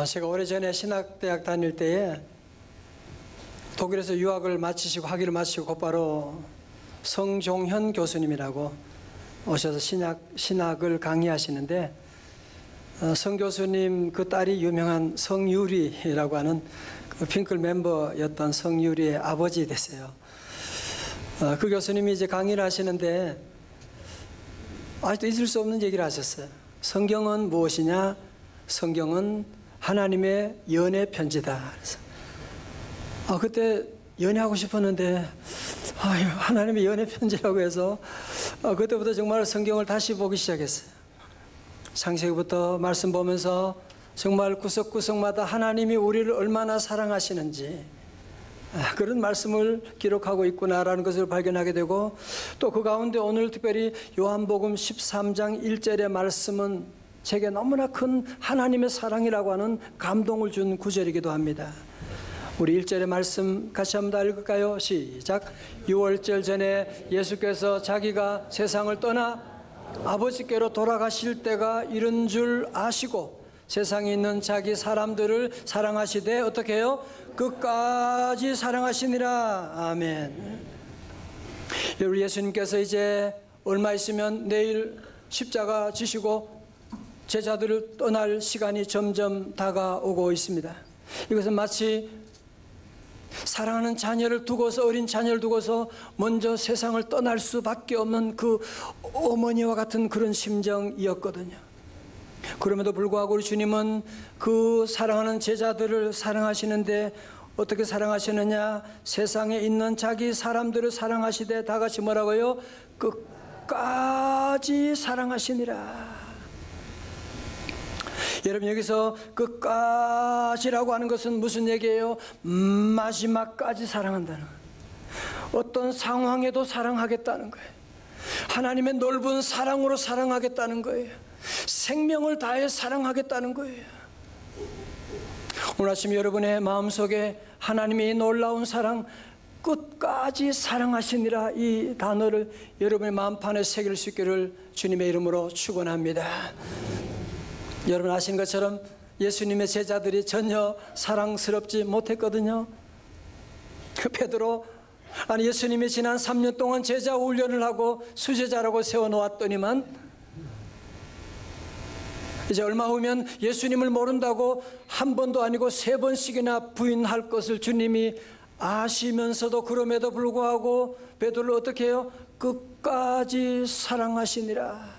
제가 오래전에 신학대학 다닐 때에 독일에서 유학을 마치시고 학위를 마치고 곧바로 성종현 교수님이라고 오셔서 신학을 강의하시는데 성 교수님 그 딸이 유명한 성유리라고 하는 그 핑클 멤버였던 성유리의 아버지 되세요. 그 교수님이 이제 강의를 하시는데 아직도 잊을 수 없는 얘기를 하셨어요. 성경은 무엇이냐? 성경은 하나님의 연애 편지다. 그래서 그때 연애하고 싶었는데 하나님의 연애 편지라고 해서 그때부터 정말 성경을 다시 보기 시작했어요. 창세기부터 말씀 보면서 정말 구석구석마다 하나님이 우리를 얼마나 사랑하시는지 그런 말씀을 기록하고 있구나라는 것을 발견하게 되고, 또 그 가운데 오늘 특별히 요한복음 13장 1절의 말씀은 제게 너무나 큰 하나님의 사랑이라고 하는 감동을 준 구절이기도 합니다. 우리 1절의 말씀 같이 한번 다 읽을까요? 시작. 6월절 전에 예수께서 자기가 세상을 떠나 아버지께로 돌아가실 때가 이른 줄 아시고 세상에 있는 자기 사람들을 사랑하시되 어떻게 해요? 끝까지 사랑하시니라. 아멘. 우리 예수님께서 이제 얼마 있으면 내일 십자가 지시고 제자들을 떠날 시간이 점점 다가오고 있습니다. 이것은 마치 사랑하는 자녀를 두고서, 어린 자녀를 두고서 먼저 세상을 떠날 수밖에 없는 그 어머니와 같은 그런 심정이었거든요. 그럼에도 불구하고 우리 주님은 그 사랑하는 제자들을 사랑하시는데 어떻게 사랑하시느냐? 세상에 있는 자기 사람들을 사랑하시되 다 같이 뭐라고요? 끝까지 사랑하시니라. 여러분, 여기서 끝까지라고 하는 것은 무슨 얘기예요? 마지막까지 사랑한다는 거예요. 어떤 상황에도 사랑하겠다는 거예요. 하나님의 넓은 사랑으로 사랑하겠다는 거예요. 생명을 다해 사랑하겠다는 거예요. 오늘 아침 여러분의 마음속에 하나님의 놀라운 사랑, 끝까지 사랑하시니라, 이 단어를 여러분의 마음판에 새길 수 있기를 주님의 이름으로 축원합니다. 여러분 아시는 것처럼 예수님의 제자들이 전혀 사랑스럽지 못했거든요. 베드로, 예수님이 지난 3년 동안 제자 훈련을 하고 수제자라고 세워놓았더니만 이제 얼마 후면 예수님을 모른다고 한 번도 아니고 3번씩이나 부인할 것을 주님이 아시면서도 그럼에도 불구하고 베드로를 어떻게 해요? 끝까지 사랑하시니라.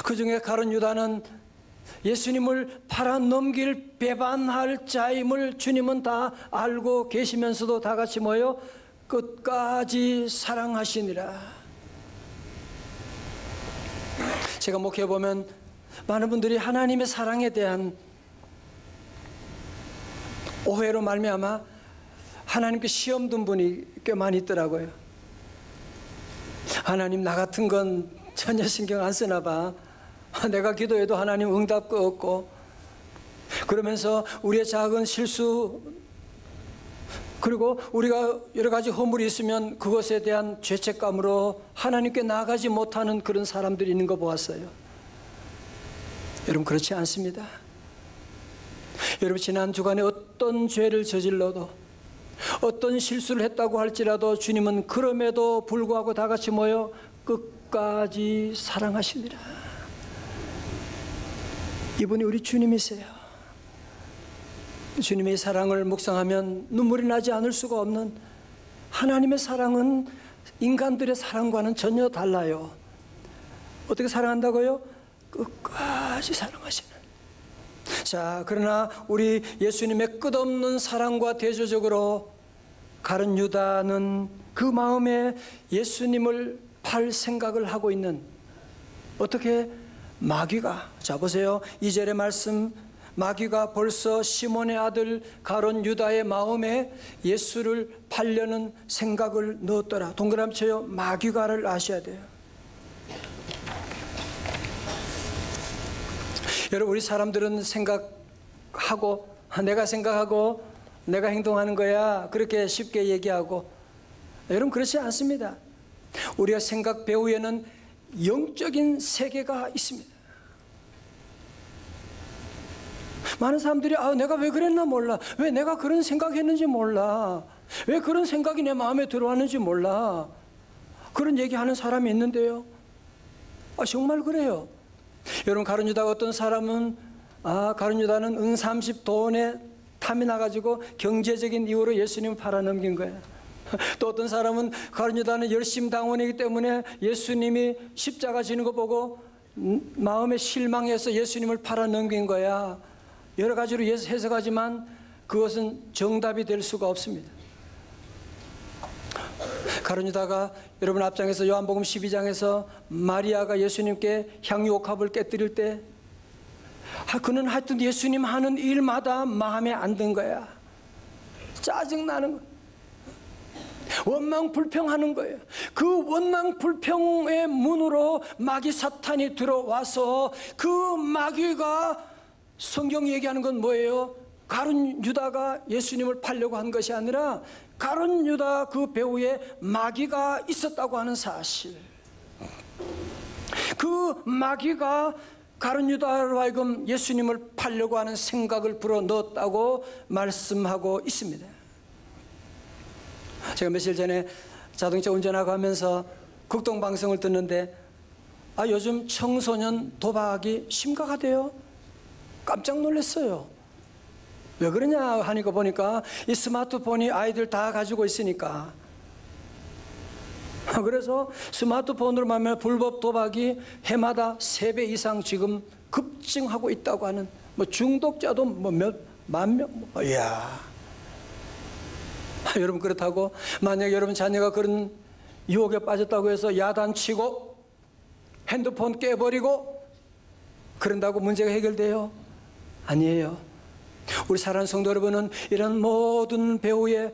그 중에 가룟 유다는 예수님을 팔아넘길 배반할 자임을 주님은 다 알고 계시면서도 다 같이 뭐예요? 끝까지 사랑하시니라. 제가 목회해보면 많은 분들이 하나님의 사랑에 대한 오해로 말미암아 하나님께 시험 둔 분이 꽤 많이 있더라고요. 하나님 나 같은 건 전혀 신경 안 쓰나 봐. 내가 기도해도 하나님 응답도 없고, 그러면서 우리의 작은 실수, 그리고 우리가 여러 가지 허물이 있으면 그것에 대한 죄책감으로 하나님께 나아가지 못하는 그런 사람들이 있는 거 보았어요. 여러분, 그렇지 않습니다. 여러분, 지난 주간에 어떤 죄를 저질러도, 어떤 실수를 했다고 할지라도 주님은 그럼에도 불구하고 다 같이 모여 끝까지 사랑하시니라. 이분이 우리 주님이세요. 주님의 사랑을 묵상하면 눈물이 나지 않을 수가 없는, 하나님의 사랑은 인간들의 사랑과는 전혀 달라요. 어떻게 사랑한다고요? 끝까지 사랑하시는. 자, 그러나 우리 예수님의 끝없는 사랑과 대조적으로 가룟 유다는 그 마음에 예수님을 팔 생각을 하고 있는, 어떻게? 마귀가, 자 보세요, 2절의 말씀, 마귀가 벌써 시몬의 아들 가룟 유다의 마음에 예수를 팔려는 생각을 넣었더라. 동그라미 쳐요. 마귀가를 아셔야 돼요. 여러분, 우리 사람들은 생각하고 내가 행동하는 거야, 그렇게 쉽게 얘기하고, 여러분 그렇지 않습니다. 우리가 생각 배후에는 영적인 세계가 있습니다. 많은 사람들이 내가 왜 그랬나 몰라. 왜 내가 그런 생각했는지 몰라. 왜 그런 생각이 내 마음에 들어왔는지 몰라. 그런 얘기하는 사람이 있는데요. 정말 그래요. 여러분, 가룟 유다가 어떤 사람은 가룟 유다는 은 30돈에 탐이 나가지고 경제적인 이유로 예수님을 팔아넘긴 거예요. 또 어떤 사람은 가룟 유다는 열심당원이기 때문에 예수님이 십자가 지는 거 보고 마음에 실망해서 예수님을 팔아넘긴 거야. 여러 가지로 해석하지만 그것은 정답이 될 수가 없습니다. 가룟 유다가 여러분 앞장에서 요한복음 12장에서 마리아가 예수님께 향유옥합을 깨뜨릴 때 그는 하여튼 예수님 하는 일마다 마음에 안 든 거야. 짜증나는 거야. 원망불평하는 거예요. 그 원망불평의 문으로 마귀 사탄이 들어와서 그 마귀가, 성경이 얘기하는 건 뭐예요? 가룟 유다가 예수님을 팔려고 한 것이 아니라 가룟 유다 그 배후에 마귀가 있었다고 하는 사실. 그 마귀가 가룟 유다로 하여금 예수님을 팔려고 하는 생각을 불어넣었다고 말씀하고 있습니다. 제가 며칠 전에 자동차 운전하고 하면서 극동방송을 듣는데 요즘 청소년 도박이 심각하대요. 깜짝 놀랐어요. 왜 그러냐 하니까 보니까 이 스마트폰이 아이들 다 가지고 있으니까. 그래서 스마트폰으로 말하면 불법 도박이 해마다 3배 이상 지금 급증하고 있다고 하는, 중독자도 몇만 명. 이야. 여러분, 그렇다고 만약 여러분 자녀가 그런 유혹에 빠졌다고 해서 야단치고 핸드폰 깨버리고 그런다고 문제가 해결돼요? 아니에요. 우리 사랑하는 성도 여러분은 이런 모든 배후에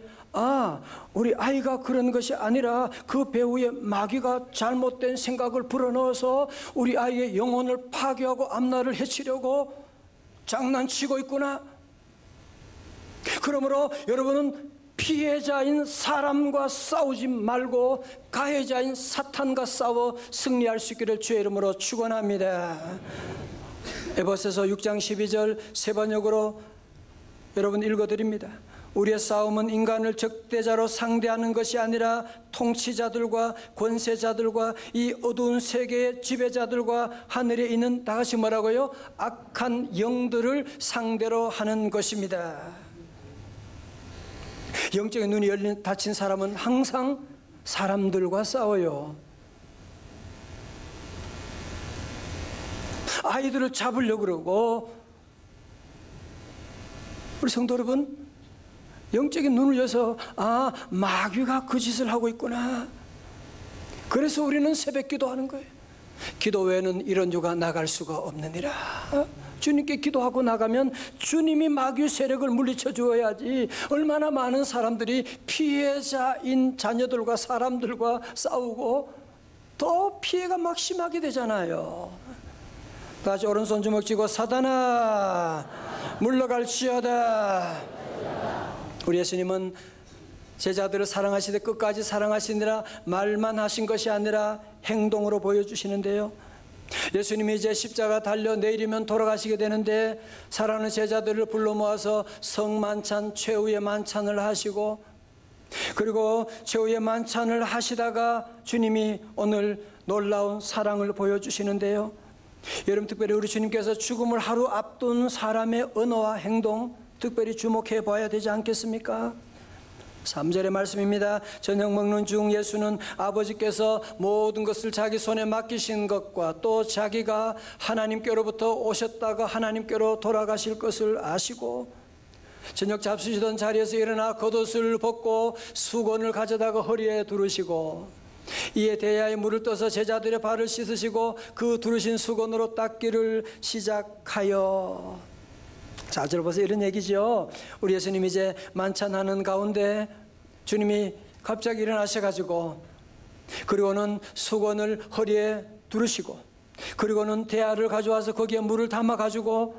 우리 아이가 그런 것이 아니라 그 배후에 마귀가 잘못된 생각을 불어넣어서 우리 아이의 영혼을 파괴하고 앞날을 해치려고 장난치고 있구나. 그러므로 여러분은 피해자인 사람과 싸우지 말고 가해자인 사탄과 싸워 승리할 수 있기를 주의 이름으로 축원합니다. 에베소서 6장 12절 세 번역으로 여러분 읽어드립니다. 우리의 싸움은 인간을 적대자로 상대하는 것이 아니라 통치자들과 권세자들과 이 어두운 세계의 지배자들과 하늘에 있는, 다 같이 뭐라고요? 악한 영들을 상대로 하는 것입니다. 영적인 눈이 열린 닫힌 사람은 항상 사람들과 싸워요. 아이들을 잡으려고 그러고. 우리 성도 여러분, 영적인 눈을 여서 마귀가 그 짓을 하고 있구나. 그래서 우리는 새벽 기도하는 거예요. 기도 외에는 이런 유가 나갈 수가 없느니라. 주님께 기도하고 나가면 주님이 마귀 세력을 물리쳐 주어야지. 얼마나 많은 사람들이 피해자인 자녀들과 사람들과 싸우고 더 피해가 막 심하게 되잖아요. 다시 오른손 주먹 쥐고 사단아 물러갈지어다. 우리 예수님은 제자들을 사랑하시되 끝까지 사랑하시느라 말만 하신 것이 아니라 행동으로 보여주시는데요. 예수님이 이제 십자가 달려 내일이면 돌아가시게 되는데 사랑하는 제자들을 불러 모아서 성만찬, 최후의 만찬을 하시고, 그리고 최후의 만찬을 하시다가 주님이 오늘 놀라운 사랑을 보여주시는데요. 여러분, 특별히 우리 주님께서 죽음을 하루 앞둔 사람의 언어와 행동 특별히 주목해 봐야 되지 않겠습니까? 3절의 말씀입니다. 저녁 먹는 중 예수는 아버지께서 모든 것을 자기 손에 맡기신 것과 또 자기가 하나님께로부터 오셨다가 하나님께로 돌아가실 것을 아시고 저녁 잡수시던 자리에서 일어나 겉옷을 벗고 수건을 가져다가 허리에 두르시고 이에 대야에 물을 떠서 제자들의 발을 씻으시고 그 두르신 수건으로 닦기를 시작하여. 4절 보세요. 이런 얘기죠. 우리 예수님이 이제 만찬하는 가운데 주님이 갑자기 일어나셔가지고 그리고는 수건을 허리에 두르시고 그리고는 대야를 가져와서 거기에 물을 담아가지고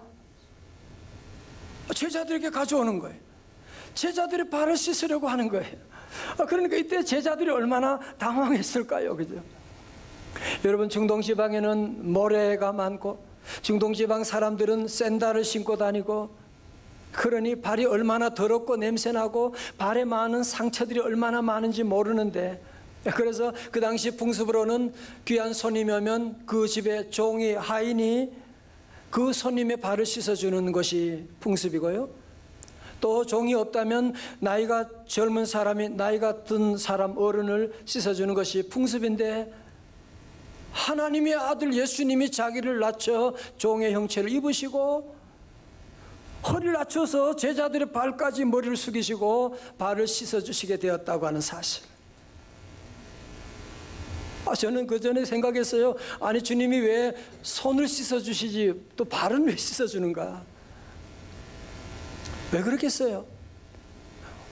제자들에게 가져오는 거예요. 제자들의 발을 씻으려고 하는 거예요. 그러니까 이때 제자들이 얼마나 당황했을까요? 그죠? 여러분, 중동 지방에는 모래가 많고 중동지방 사람들은 샌들을 신고 다니고, 그러니 발이 얼마나 더럽고 냄새나고 발에 많은 상처들이 얼마나 많은지 모르는데, 그래서 그 당시 풍습으로는 귀한 손님이 오면 그 집에 종이, 하인이 그 손님의 발을 씻어주는 것이 풍습이고요. 또 종이 없다면 나이가 젊은 사람이 나이가 든 사람, 어른을 씻어주는 것이 풍습인데, 하나님의 아들 예수님이 자기를 낮춰 종의 형체를 입으시고 허리를 낮춰서 제자들의 발까지 머리를 숙이시고 발을 씻어주시게 되었다고 하는 사실. 저는 그 전에 생각했어요. 아니, 주님이 왜 손을 씻어주시지 또 발은 왜 씻어주는가? 왜 그렇겠어요?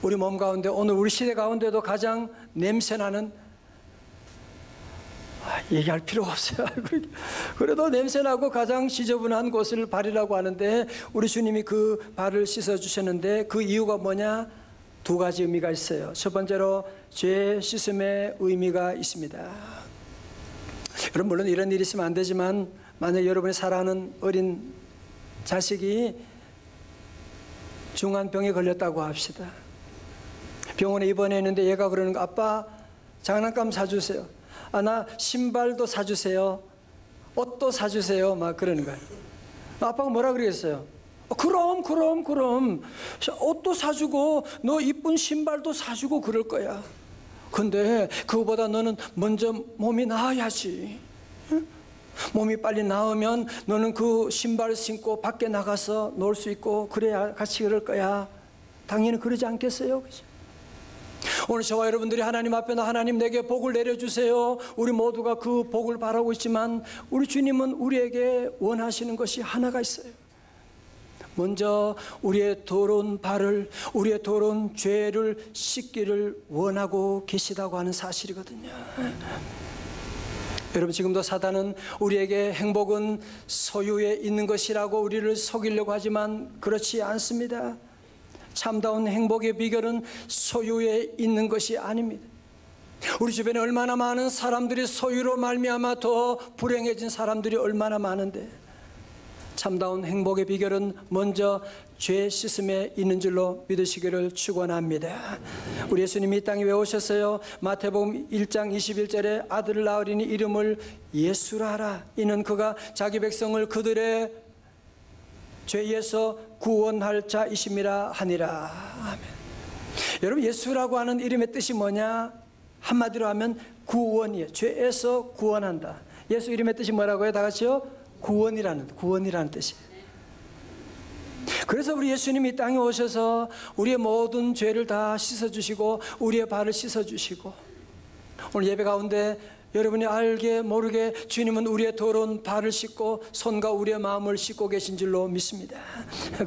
우리 몸 가운데, 오늘 우리 시대 가운데도 가장 냄새나는, 얘기할 필요가 없어요. 그래도 냄새나고 가장 지저분한 곳을 발이라고 하는데, 우리 주님이 그 발을 씻어주셨는데 그 이유가 뭐냐? 두 가지 의미가 있어요. 첫 번째로 죄 씻음의 의미가 있습니다. 여러분, 물론 이런 일이 있으면 안 되지만, 만약 여러분이 사랑하는 어린 자식이 중한 병에 걸렸다고 합시다. 병원에 입원했는데 얘가 그러는 거, 아빠 장난감 사주세요. 나 신발도 사주세요. 옷도 사주세요. 막 그러는 거예요. 아빠가 뭐라 그러겠어요? 그럼 옷도 사주고 너 이쁜 신발도 사주고 그럴 거야. 근데 그거보다 너는 먼저 몸이 나아야지. 몸이 빨리 나으면 너는 그 신발을 신고 밖에 나가서 놀 수 있고 그래야 같이 그럴 거야. 당연히 그러지 않겠어요? 그죠? 오늘 저와 여러분들이 하나님 앞에 하나님 내게 복을 내려주세요. 우리 모두가 그 복을 바라고 있지만, 우리 주님은 우리에게 원하시는 것이 하나가 있어요. 먼저 우리의 더러운 발을, 우리의 더러운 죄를 씻기를 원하고 계시다고 하는 사실이거든요. 여러분, 지금도 사단은 우리에게 행복은 소유에 있는 것이라고 우리를 속이려고 하지만 그렇지 않습니다. 참다운 행복의 비결은 소유에 있는 것이 아닙니다. 우리 주변에 얼마나 많은 사람들이 소유로 말미암아 더 불행해진 사람들이 얼마나 많은데, 참다운 행복의 비결은 먼저 죄 씻음에 있는 줄로 믿으시기를 축원합니다. 우리 예수님이 이 땅에 왜 오셨어요? 마태복음 1장 21절에 아들을 낳으리니 이름을 예수라 하라. 이는 그가 자기 백성을 그들의 죄에서 구원할 자이심이라 하니라. 아멘. 여러분, 예수라고 하는 이름의 뜻이 뭐냐? 한마디로 하면 구원이에요. 죄에서 구원한다. 예수 이름의 뜻이 뭐라고요? 다 같이요? 구원이라는 뜻이에요. 그래서 우리 예수님이 이 땅에 오셔서 우리의 모든 죄를 다 씻어주시고 우리의 발을 씻어주시고, 오늘 예배 가운데 여러분이 알게 모르게 주님은 우리의 더러운 발을 씻고 손과 우리의 마음을 씻고 계신 줄로 믿습니다.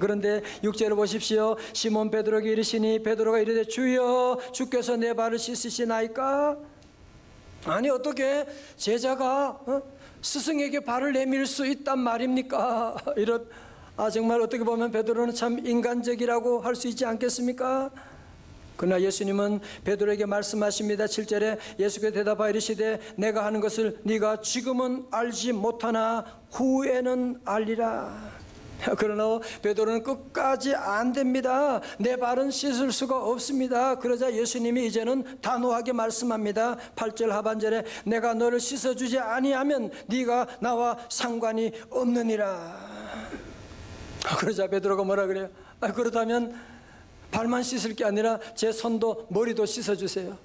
그런데 6절을 보십시오. 시몬 베드로에게 이르시니 베드로가 이르되 주여 주께서 내 발을 씻으시나이까? 아니, 어떻게 제자가 스승에게 발을 내밀 수 있단 말입니까? 정말 어떻게 보면 베드로는 참 인간적이라고 할 수 있지 않겠습니까? 그러나 예수님은 베드로에게 말씀하십니다. 7절에 예수께서 대답하여 이르시되 내가 하는 것을 네가 지금은 알지 못하나 후에는 알리라. 그러나 베드로는 끝까지 안 됩니다. 내 발은 씻을 수가 없습니다. 그러자 예수님이 이제는 단호하게 말씀합니다. 8절 하반절에 내가 너를 씻어주지 아니하면 네가 나와 상관이 없느니라. 그러자 베드로가 뭐라 그래요? 그렇다면 발만 씻을 게 아니라 제 손도 머리도 씻어주세요.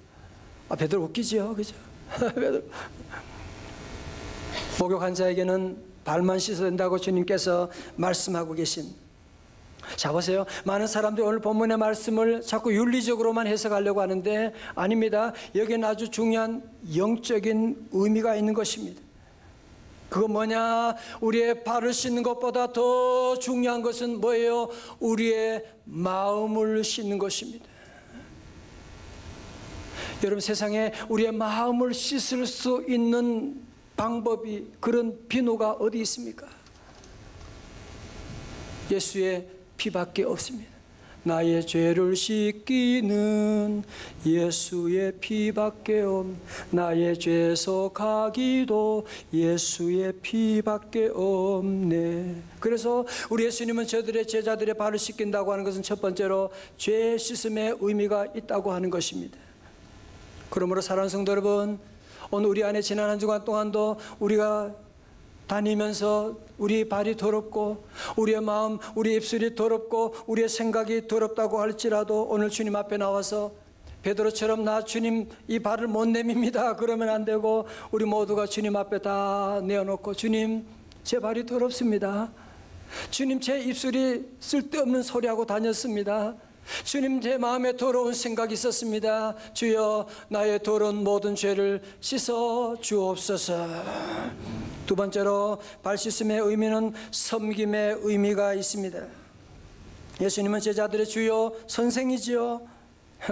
베드로 웃기죠, 그죠? 목욕한 자에게는 발만 씻어야 된다고 주님께서 말씀하고 계신. 자, 보세요. 많은 사람들이 오늘 본문의 말씀을 자꾸 윤리적으로만 해석하려고 하는데 아닙니다. 여기는 아주 중요한 영적인 의미가 있는 것입니다. 그건 뭐냐? 우리의 발을 씻는 것보다 더 중요한 것은 뭐예요? 우리의 마음을 씻는 것입니다. 여러분, 세상에 우리의 마음을 씻을 수 있는 방법이, 그런 비누가 어디 있습니까? 예수의 피밖에 없습니다. 나의 죄를 씻기는 예수의 피밖에 없네. 나의 죄속하기도 예수의 피밖에 없네. 그래서 우리 예수님은 저들의 제자들의 발을 씻긴다고 하는 것은 첫 번째로 죄 씻음의 의미가 있다고 하는 것입니다. 그러므로 사랑하는 성도 여러분, 오늘 우리 안에 지난 한 주간 동안도 우리가 다니면서 우리 발이 더럽고 우리의 마음, 우리 입술이 더럽고 우리의 생각이 더럽다고 할지라도 오늘 주님 앞에 나와서 베드로처럼 나 주님 이 발을 못 내밉니다 그러면 안 되고, 우리 모두가 주님 앞에 다 내어놓고 주님 제 발이 더럽습니다. 주님 제 입술이 쓸데없는 소리하고 다녔습니다. 주님 제 마음에 더러운 생각이 있었습니다. 주여 나의 더러운 모든 죄를 씻어 주옵소서. 두 번째로 발 씻음의 의미는 섬김의 의미가 있습니다. 예수님은 제자들의 주요 선생이지요.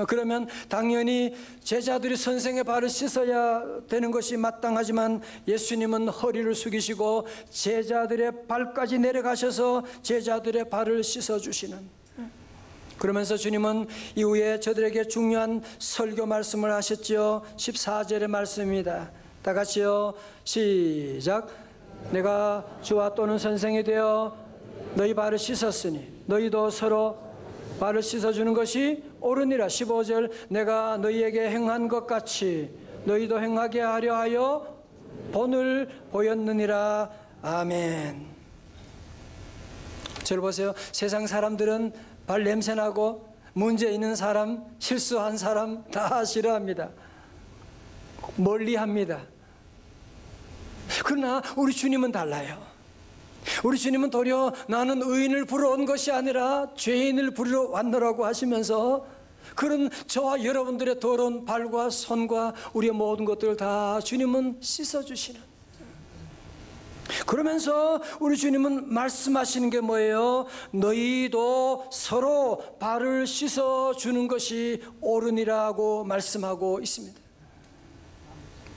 그러면 당연히 제자들이 선생의 발을 씻어야 되는 것이 마땅하지만 예수님은 허리를 숙이시고 제자들의 발까지 내려가셔서 제자들의 발을 씻어주시는, 그러면서 주님은 이후에 저들에게 중요한 설교 말씀을 하셨죠. 14절의 말씀입니다. 다 같이요. 시작. 내가 주와 또는 선생이 되어 너희 발을 씻었으니 너희도 서로 발을 씻어주는 것이 옳으니라. 15절. 내가 너희에게 행한 것 같이 너희도 행하게 하려 하여 본을 보였느니라. 아멘. 저를 보세요. 세상 사람들은 발 냄새나고 문제 있는 사람, 실수한 사람 다 싫어합니다. 멀리합니다. 그러나 우리 주님은 달라요. 우리 주님은 도리어 나는 의인을 부르러 온 것이 아니라 죄인을 부르러 왔노라고 하시면서 그런 저와 여러분들의 더러운 발과 손과 우리의 모든 것들을 다 주님은 씻어주시는, 그러면서 우리 주님은 말씀하시는 게 뭐예요? 너희도 서로 발을 씻어주는 것이 옳으니라고 말씀하고 있습니다.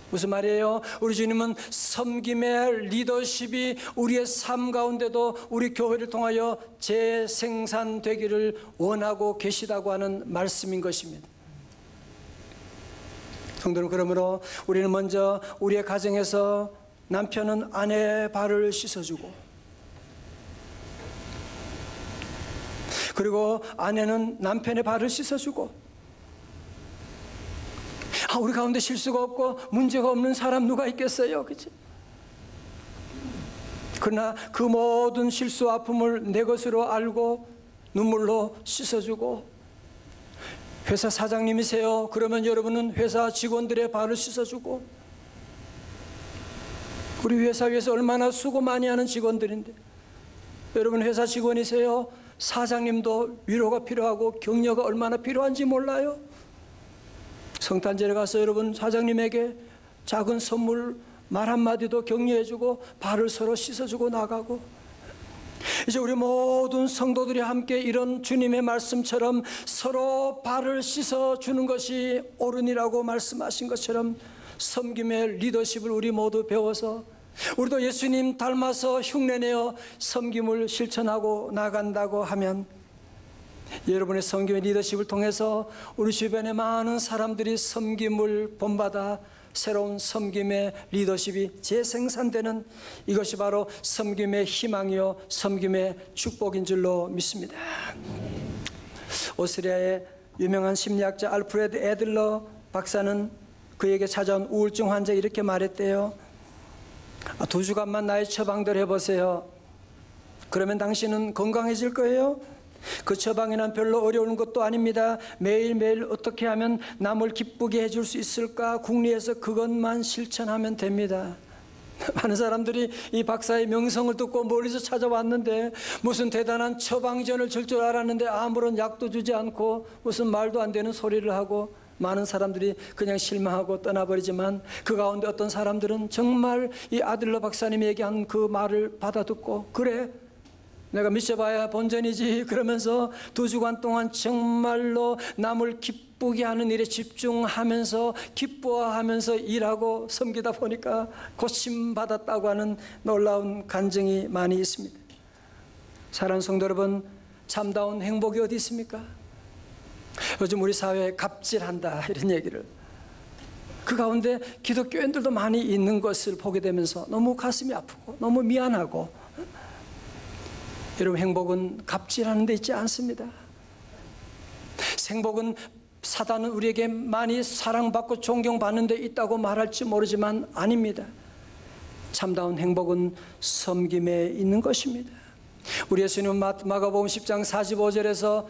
무슨 말이에요? 우리 주님은 섬김의 리더십이 우리의 삶 가운데도 우리 교회를 통하여 재생산되기를 원하고 계시다고 하는 말씀인 것입니다. 성도는 그러므로 우리는 먼저 우리의 가정에서 남편은 아내의 발을 씻어주고, 그리고 아내는 남편의 발을 씻어주고, 우리 가운데 실수가 없고 문제가 없는 사람 누가 있겠어요? 그치? 그러나 그 모든 실수 아픔을 내 것으로 알고 눈물로 씻어주고, 회사 사장님이세요? 그러면 여러분은 회사 직원들의 발을 씻어주고, 우리 회사 위해서 얼마나 수고 많이 하는 직원들인데, 여러분 회사 직원이세요? 사장님도 위로가 필요하고 격려가 얼마나 필요한지 몰라요? 성탄절에 가서 여러분 사장님에게 작은 선물 말 한마디도 격려해주고 발을 서로 씻어주고 나가고, 이제 우리 모든 성도들이 함께 이런 주님의 말씀처럼 서로 발을 씻어주는 것이 옳으니라고 말씀하신 것처럼 섬김의 리더십을 우리 모두 배워서 우리도 예수님 닮아서 흉내내어 섬김을 실천하고 나간다고 하면, 여러분의 섬김의 리더십을 통해서 우리 주변의 많은 사람들이 섬김을 본받아 새로운 섬김의 리더십이 재생산되는, 이것이 바로 섬김의 희망이요 섬김의 축복인 줄로 믿습니다. 오스트리아의 유명한 심리학자 알프레드 애들러 박사는 그에게 찾아온 우울증 환자 이렇게 말했대요. 2주간만 나의 처방대로 해보세요. 그러면 당신은 건강해질 거예요. 그 처방에는 별로 어려운 것도 아닙니다. 매일매일 어떻게 하면 남을 기쁘게 해줄 수 있을까 궁리해서 그것만 실천하면 됩니다. 많은 사람들이 이 박사의 명성을 듣고 멀리서 찾아왔는데 무슨 대단한 처방전을 줄 줄 알았는데 아무런 약도 주지 않고 무슨 말도 안 되는 소리를 하고 많은 사람들이 그냥 실망하고 떠나버리지만, 그 가운데 어떤 사람들은 정말 이 아들러 박사님이 얘기한 그 말을 받아듣고, 그래 내가 미쳐봐야 본전이지 그러면서 2주간 동안 정말로 남을 기쁘게 하는 일에 집중하면서 기뻐하면서 일하고 섬기다 보니까 고침받았다고 하는 놀라운 간증이 많이 있습니다. 사랑하는 성도 여러분, 참다운 행복이 어디 있습니까? 요즘 우리 사회에 갑질한다 이런 얘기를, 그 가운데 기독교인들도 많이 있는 것을 보게 되면서 너무 가슴이 아프고 너무 미안하고, 여러분, 행복은 갑질하는 데 있지 않습니다. 행복은 사단은 우리에게 많이 사랑받고 존경받는 데 있다고 말할지 모르지만 아닙니다. 참다운 행복은 섬김에 있는 것입니다. 우리 예수님은 마가복음 10장 45절에서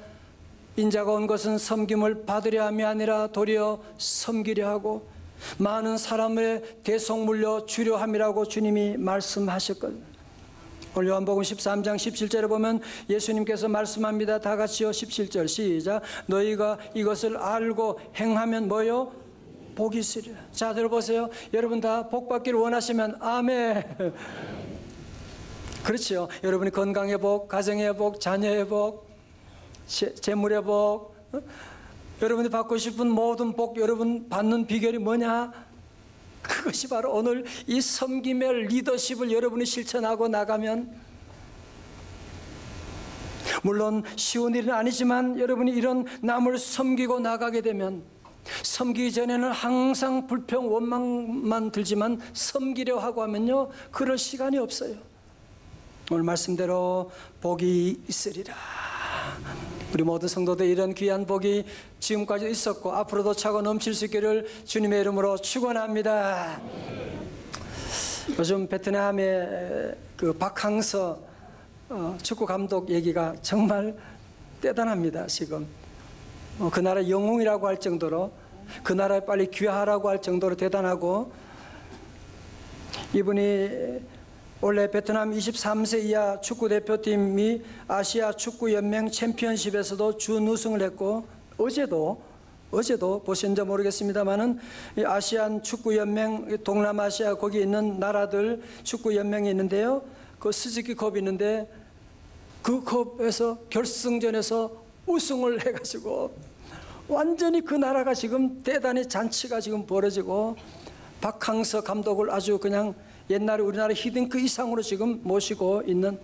인자가 온 것은 섬김을 받으려 함이 아니라 도리어 섬기려 하고 많은 사람의 대속 물려 주려 함이라고 주님이 말씀하셨거든요. 오늘 요한복음 13장 17절에 보면 예수님께서 말씀합니다. 다 같이요. 17절 시작. 너희가 이것을 알고 행하면 뭐요? 복이 있으리라. 자, 들어보세요. 여러분 다 복 받기를 원하시면 아멘. 그렇죠. 여러분이 건강의 복, 가정의 복, 자녀의 복, 재물의 복, 여러분이 받고 싶은 모든 복, 여러분 받는 비결이 뭐냐? 그것이 바로 오늘 이 섬김의 리더십을 여러분이 실천하고 나가면, 물론 쉬운 일은 아니지만 여러분이 이런 남을 섬기고 나가게 되면, 섬기기 전에는 항상 불평 원망만 들지만 섬기려 하고 하면요, 그럴 시간이 없어요. 오늘 말씀대로 복이 있으리라. 우리 모든 성도들 이런 귀한 복이 지금까지 있었고 앞으로도 차고 넘칠 수 있기를 주님의 이름으로 축원합니다. 요즘 베트남의 그 박항서 축구 감독 얘기가 정말 대단합니다. 지금 그 나라 영웅이라고 할 정도로, 그 나라에 빨리 귀화하라고 할 정도로 대단하고, 이분이 원래 베트남 23세 이하 축구대표팀이 아시아 축구연맹 챔피언십에서도 준우승을 했고, 어제도 보셨는지 모르겠습니다만은 아시안 축구연맹, 동남아시아 거기 있는 나라들 축구연맹이 있는데요, 그 스즈키컵이 있는데 그 컵에서 결승전에서 우승을 해가지고 완전히 그 나라가 지금 대단히 잔치가 지금 벌어지고, 박항서 감독을 아주 그냥 옛날에 우리나라 히딩크 이상으로 지금 모시고 있는,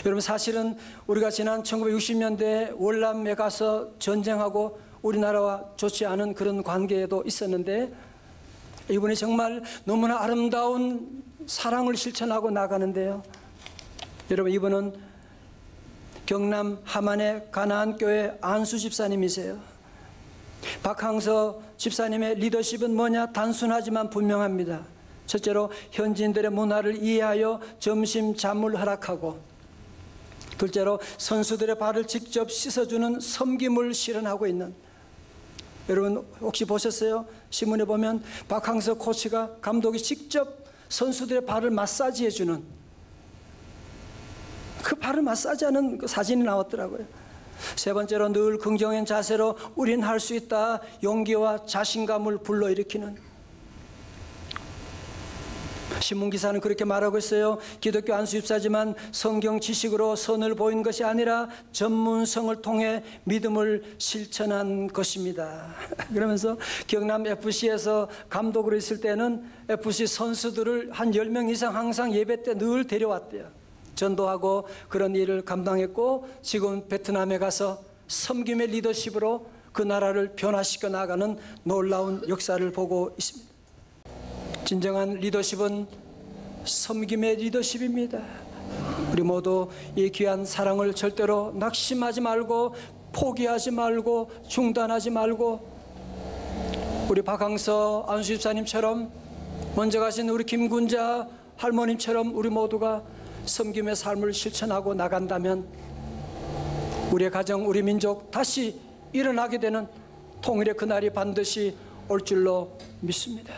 여러분 사실은 우리가 지난 1960년대 월남에 가서 전쟁하고 우리나라와 좋지 않은 그런 관계도 있었는데, 이분이 정말 너무나 아름다운 사랑을 실천하고 나가는데요. 여러분, 이분은 경남 함안의 가나안교회 안수 집사님이세요. 박항서 집사님의 리더십은 뭐냐? 단순하지만 분명합니다. 첫째로 현지인들의 문화를 이해하여 점심 잠을 허락하고, 둘째로 선수들의 발을 직접 씻어주는 섬김을 실현하고 있는, 여러분 혹시 보셨어요? 신문에 보면 박항서 코치가, 감독이 직접 선수들의 발을 마사지해주는, 그 발을 마사지하는 그 사진이 나왔더라고요. 세 번째로 늘 긍정적인 자세로 우린 할 수 있다, 용기와 자신감을 불러일으키는, 신문기사는 그렇게 말하고 있어요. 기독교 안수집사지만 성경 지식으로 선을 보인 것이 아니라 전문성을 통해 믿음을 실천한 것입니다. 그러면서 경남 FC에서 감독으로 있을 때는 FC 선수들을 한 10명 이상 항상 예배 때 늘 데려왔대요. 전도하고 그런 일을 감당했고, 지금 베트남에 가서 섬김의 리더십으로 그 나라를 변화시켜 나가는 놀라운 역사를 보고 있습니다. 진정한 리더십은 섬김의 리더십입니다. 우리 모두 이 귀한 사랑을 절대로 낙심하지 말고, 포기하지 말고, 중단하지 말고, 우리 박항서 안수집사님처럼, 먼저 가신 우리 김군자 할머님처럼 우리 모두가 섬김의 삶을 실천하고 나간다면 우리의 가정, 우리 민족 다시 일어나게 되는 통일의 그날이 반드시 올 줄로 믿습니다.